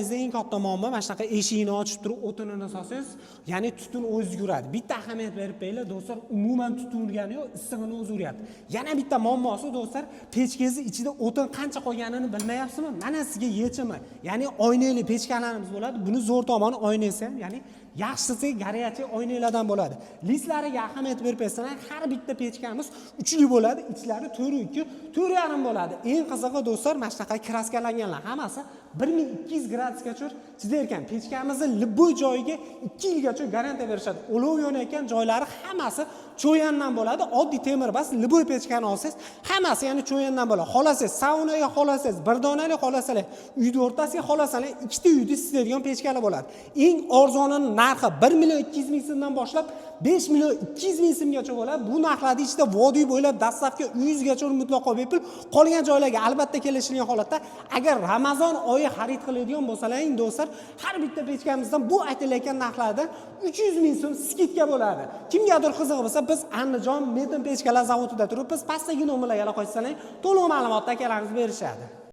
pechkaningizda eng katta muammo mana shunaqa eshikni ochib turib o'tinini solsangiz, ya'ni tutun o'zi yuradi. Bitta ahamiyat berib qo'yinglar do'stlar, umuman tutun urgani yo'q, issig'ini o'zi uryapti. Yana bitta muammosi do'stlar, pechkangizni ichida o'tin qancha qolganini bilmayapsizmi? Mana sizga yechimi. Ya'ni oynali pechkalarimiz bo'ladi. Buni zo'r tomoni oynasi ham, ya'ni yaxshisi горячий oynalardan bo'ladi. Listlariga ahamiyat berib qo'ysanlar, har bitta pechkamiz uchli bo'ladi, ichlari 4.2, 4.5 bo'ladi. Eng qizig'i do'stlar, mana shunaqa kraskalanganlar hammasi 1200 gradusgacha chidar ekan. Pechkamizni любой joyiga 2 yilgacha garantiya berishadi. Olov yonayotgan joylari hammasi cho'yandan bo'ladi. Oddiy temir bas, любой pechkani olsangiz, hammasi ya'ni cho'yandan bo'ladi. Xolasangiz, saunaga xolasangiz, bir donali xolasangiz, uyning o'rtasiga xolasangiz, ikkita uyda isitadigan pechkalar bo'ladi. Eng arzonining narxi 1.200.000 so'mdan boshlab 5.200.000 so'mgacha bo'ladi. Bu narxlarda ichida vodiy bo'ylab dastlabki 100 gacha mutlaqo bepul, qolgan joylarga albatta kelishilgan holatda agar Ramazon oyi xarid qiladigan bo'lsalaring do'stlar, har bitta pechkamizdan bu aytilayotgan narxlardan 300.000 so'm skidka bo'ladi. Kimgadir qiziq bo'lsa, biz Andijon Metin pechkalar zavodida turibmiz. Pastdagi nomerlarga aloqa qilsangiz, to'liq ma'lumotni akalarimiz berishadi.